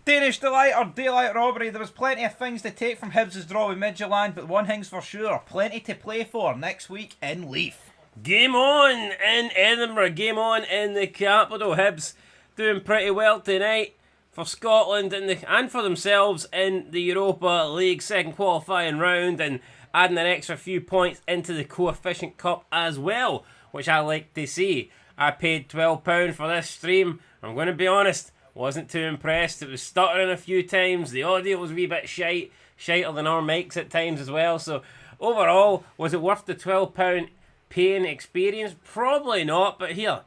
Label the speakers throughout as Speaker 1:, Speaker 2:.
Speaker 1: Danish delight or daylight robbery, there was plenty of things to take from Hibs' draw with Midtjylland, but one thing's for sure, plenty to play for next week in Leith.
Speaker 2: Game on in Edinburgh, game on in the capital. Hibs doing pretty well tonight for Scotland and for themselves in the Europa League second qualifying round, and adding an extra few points into the Coefficient Cup as well, which I like to see. I paid £12 for this stream. I'm going to be honest, wasn't too impressed. It was stuttering a few times. The audio was a wee bit shiter than our mics at times as well. So overall, was it worth the £12 paying experience? Probably not, but here,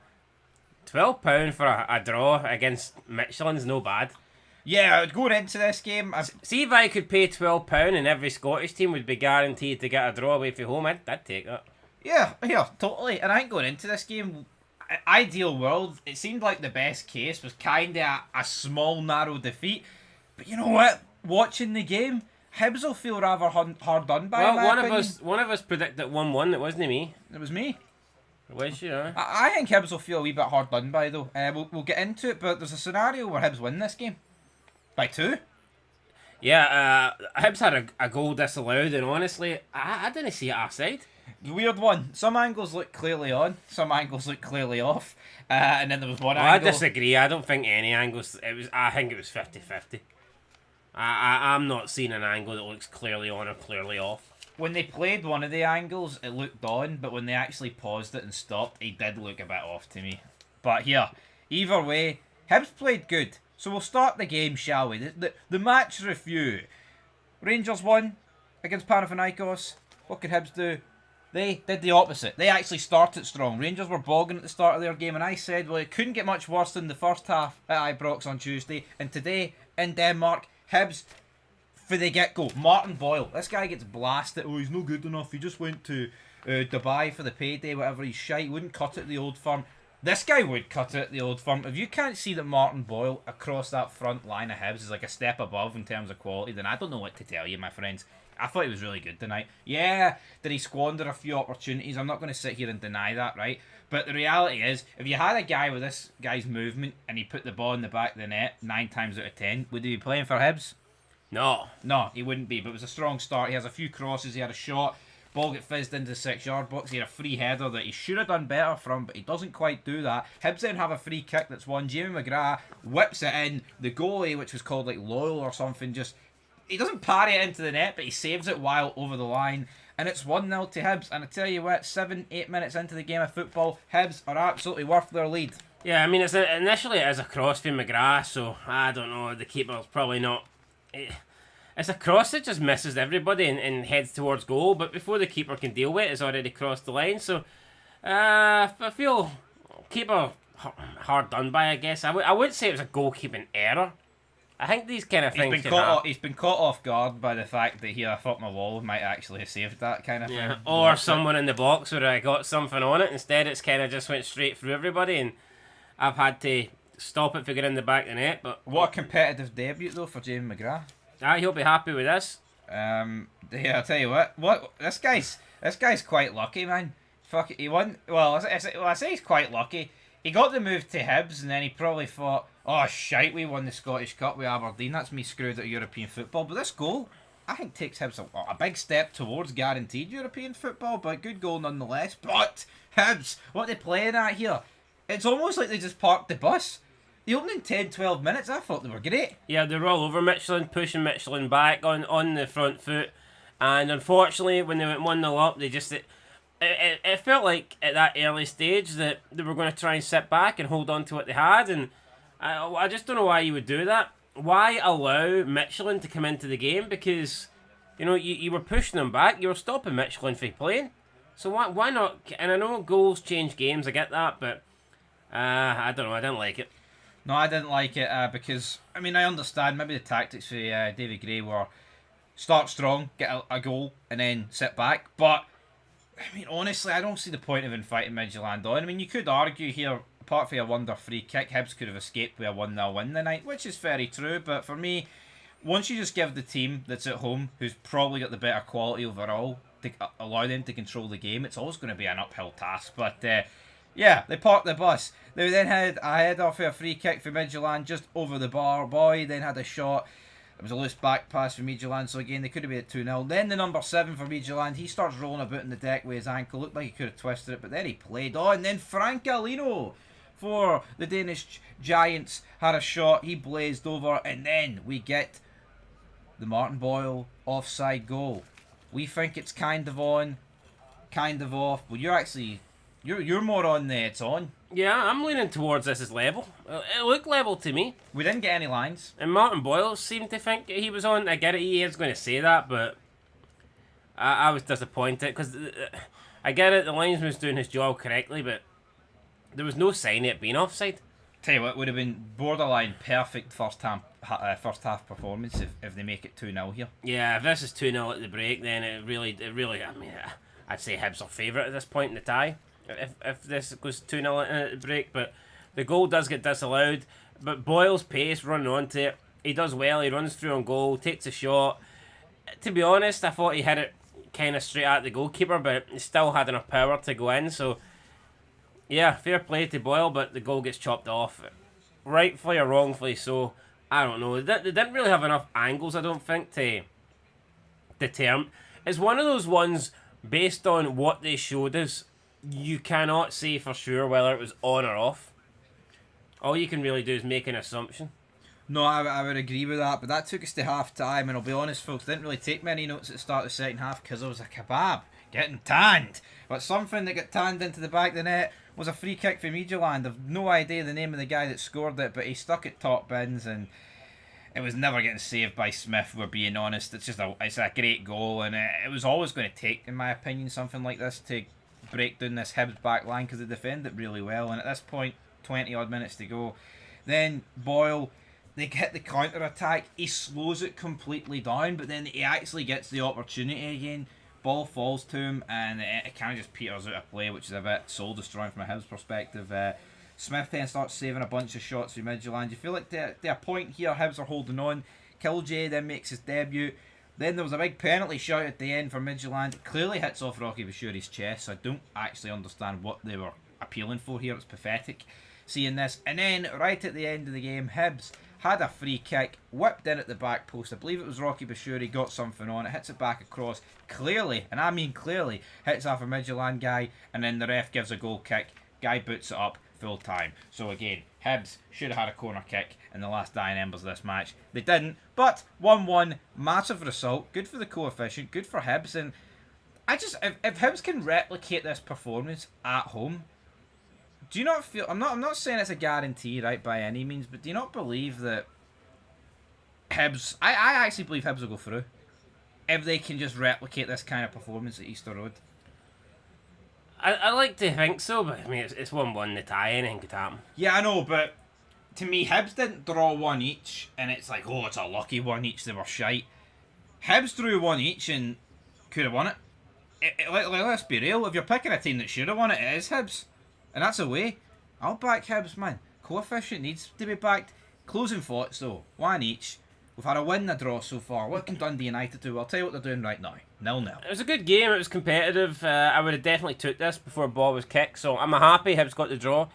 Speaker 2: £12 for a draw against Midtjylland's no bad.
Speaker 1: Yeah, going into this game,
Speaker 2: see if I could pay £12 and every Scottish team would be guaranteed to get a draw away from home, I'd take that.
Speaker 1: Yeah, totally. And I think going into this game, ideal world, it seemed like the best case was kind of a small, narrow defeat. But you know what? Watching the game, Hibs will feel rather hard done by.
Speaker 2: Well, one of us predicted 1-1. It wasn't me.
Speaker 1: It was me.
Speaker 2: It was you. Huh?
Speaker 1: I think Hibs will feel a wee bit hard done by though. We'll get into it, but there's a scenario where Hibs win this game by 2.
Speaker 2: Yeah, Hibs had a goal disallowed, and honestly, I didn't see it offside.
Speaker 1: Weird one. Some angles look clearly on, some angles look clearly off, and then there was one angle.
Speaker 2: I disagree. I don't think any angles. I think it was 50-50. I'm not seeing an angle that looks clearly on or clearly off.
Speaker 1: When they played one of the angles, it looked on, but when they actually paused it and stopped, it did look a bit off to me. But here, either way, Hibs played good. So we'll start the game, shall we? The match review. Rangers won against Panathinaikos. What could Hibs do? They did the opposite. They actually started strong. Rangers were bogging at the start of their game, and I said, well, it couldn't get much worse than the first half at Ibrox on Tuesday. And today, in Denmark, Hibs, for the get-go, Martin Boyle. This guy gets blasted. Oh, he's no good enough. He just went to Dubai for the payday, whatever. He's shite. He wouldn't cut it at the Old Firm. This guy would cut it at the Old Firm. If you can't see that Martin Boyle across that front line of Hibs is like a step above in terms of quality, then I don't know what to tell you, my friends. I thought he was really good tonight. Yeah, did he squander a few opportunities? I'm not going to sit here and deny that, right? But the reality is, if you had a guy with this guy's movement and he put the ball in the back of the net 9 times out of 10, would he be playing for Hibs?
Speaker 2: No,
Speaker 1: he wouldn't be. But it was a strong start. He has a few crosses. He had a shot. Ball get fizzed into the 6-yard box. He had a free header that he should have done better from, but he doesn't quite do that. Hibs then have a free kick that's won. Jamie McGrath whips it in. The goalie, which was called like Loyal or something, he doesn't parry it into the net, but he saves it while over the line. And it's 1-0 to Hibs. And I tell you what, 7-8 minutes into the game of football, Hibs are absolutely worth their lead.
Speaker 2: Yeah, I mean, initially it is a cross from McGrath, so I don't know, the keeper's probably not... It's a cross that just misses everybody and heads towards goal, but before the keeper can deal with it, it's already crossed the line. So I feel keeper hard done by, I guess. I would say it was a goalkeeping error. I think these kind of things
Speaker 1: he's been caught off guard by the fact that I thought my wall might actually have saved that kind of thing.
Speaker 2: Or someone in the box where I got something on it. Instead, it's kind of just went straight through everybody, and I've had to stop it for getting in the back of the net. But
Speaker 1: what a competitive debut though for Jamie McGrath.
Speaker 2: He'll be happy with this.
Speaker 1: Yeah, I'll tell you what this guy's quite lucky, man. Fuck it, he won. Well, I say he's quite lucky. He got the move to Hibs, and then he probably thought, oh shite, we won the Scottish Cup with Aberdeen. That's me screwed out of European football. But this goal, I think, takes Hibs a big step towards guaranteed European football. But good goal nonetheless. But Hibs, what they playing at here? It's almost like they just parked the bus. The opening 10-12 minutes, I thought they were great.
Speaker 2: Yeah, they were all over Midtjylland, pushing Midtjylland back on the front foot. And unfortunately, when they went 1-0 up, they just... It felt like at that early stage that they were going to try and sit back and hold on to what they had. And I just don't know why you would do that. Why allow Midtjylland to come into the game? Because, you were pushing them back. You were stopping Midtjylland from playing. So why not? And I know goals change games, I get that. But I don't know, I didn't like it.
Speaker 1: No, I didn't like it because, I understand maybe the tactics for David Gray were start strong, get a goal, and then sit back. But, honestly, I don't see the point of inviting Midtjylland on. You could argue here, apart from a wonder free kick, Hibs could have escaped with a 1-0 win tonight, which is very true. But for me, once you just give the team that's at home, who's probably got the better quality overall, to allow them to control the game, it's always going to be an uphill task. But, yeah, they parked the bus. They then had a header for a free kick for Midtjylland just over the bar. Boy then had a shot. It was a loose back pass for Midtjylland, so again they could have been at 2-0. Then the number 7 for Midtjylland, he starts rolling about in the deck with his ankle. Looked like he could have twisted it, but then he played on. Then Francalino for the Danish Giants had a shot. He blazed over, and then we get the Martin Boyle offside goal. We think it's kind of on, kind of off. Well, you're more on there. It's on.
Speaker 2: Yeah, I'm leaning towards this as level. It looked level to me.
Speaker 1: We didn't get any lines.
Speaker 2: And Martin Boyle seemed to think he was on. I get it, he is going to say that, but I was disappointed because I get it, the linesman was doing his job correctly, but there was no sign of it being offside.
Speaker 1: Tell you what, would have been borderline perfect first half performance if they make it 2-0 here.
Speaker 2: Yeah, if this is 2-0 at the break, then it really, I mean, I'd say Hibs are favourite at this point in the tie. If this goes 2-0 at the break, but the goal does get disallowed. But Boyle's pace, running onto it, he does well. He runs through on goal, takes a shot. To be honest, I thought he hit it kind of straight at the goalkeeper, but he still had enough power to go in. So, yeah, fair play to Boyle, but the goal gets chopped off. Rightfully or wrongfully so, I don't know. They didn't really have enough angles, I don't think, to determine. It's one of those ones, based on what they showed us, you cannot say for sure whether it was on or off. All you can really do is make an assumption.
Speaker 1: No, I would agree with that, but that took us to half time, and I'll be honest, folks, didn't really take many notes at the start of the second half because there was a kebab getting tanned. But something that got tanned into the back of the net was a free kick for Midtjylland. I've no idea the name of the guy that scored it, but he stuck it top bins, and it was never getting saved by Smith, we're being honest. It's a great goal, and it was always going to take, in my opinion, something like this to break down this Hibs back line because they defend it really well, and at this point 20 odd minutes to go, then Boyle, they get the counter attack, he slows it completely down, but then he actually gets the opportunity again, ball falls to him, and it kind of just peters out of play, which is a bit soul destroying from a Hibs perspective. Smith then starts saving a bunch of shots for Midtjylland. You feel like to a point here Hibs are holding on. Killjoy then makes his debut. Then there was a big penalty shot at the end for Midtjylland. It clearly hits off Rocky Bashiri's chest, so I don't actually understand what they were appealing for here. It's pathetic seeing this. And then, right at the end of the game, Hibs had a free kick, whipped in at the back post. I believe it was Rocky Bashiri, got something on it, hits it back across. Clearly, and I mean clearly, hits off a Midtjylland guy, and then the ref gives a goal kick. Guy boots it up, full time. So again, Hibs should have had a corner kick in the last dying embers of this match. They didn't, but 1-1, massive result, good for the coefficient, good for Hibs, and I just, if Hibs can replicate this performance at home, do you not feel, I'm not saying it's a guarantee, right, by any means, but do you not believe that Hibs, I actually believe Hibs will go through, if they can just replicate this kind of performance at Easter Road?
Speaker 2: I like to think so, but I mean, it's 1-1 the tie, anything could happen.
Speaker 1: Yeah, I know, but to me, Hibs didn't draw one each, and it's like, oh, it's a lucky one each, they were shite. Hibs drew one each and could have won it. Let's be real, if you're picking a team that should have won it, it is Hibs. And that's away. I'll back Hibs, man. Coefficient needs to be backed. Closing thoughts, though. One each. We've had a win and a draw so far. What can Dundee United do? I'll tell you what they're doing right now. 0-0.
Speaker 2: It was a good game. It was competitive. I would have definitely took this before the ball was kicked. So I'm happy Hibs got the draw.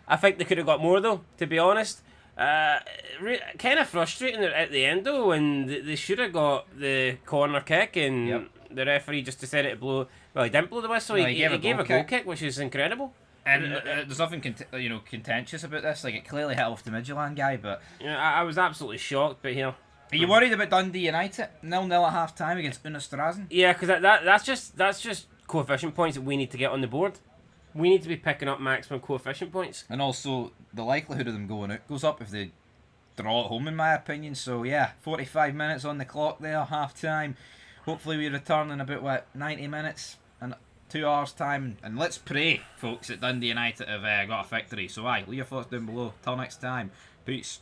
Speaker 2: I think they could have got more, though, to be honest. Kind of frustrating at the end, though, when they should have got the corner kick and the referee just decided to blow... Well, he didn't blow the whistle.
Speaker 1: No,
Speaker 2: he gave a goal kick, which is incredible.
Speaker 1: And there's nothing contentious about this. Like, it clearly hit off the Midtjylland guy, but...
Speaker 2: Yeah, I was absolutely shocked, but, you know...
Speaker 1: Are you worried about Dundee United? 0-0 at half-time against Unastrasen?
Speaker 2: Yeah, because that's just coefficient points that we need to get on the board. We need to be picking up maximum coefficient points.
Speaker 1: And also, the likelihood of them going out goes up if they draw at home, in my opinion. So, yeah, 45 minutes on the clock there, half-time. Hopefully we return in about, 90 minutes and 2 hours' time. And let's pray, folks, that Dundee United have got a victory. So, leave your thoughts down below. Till next time. Peace.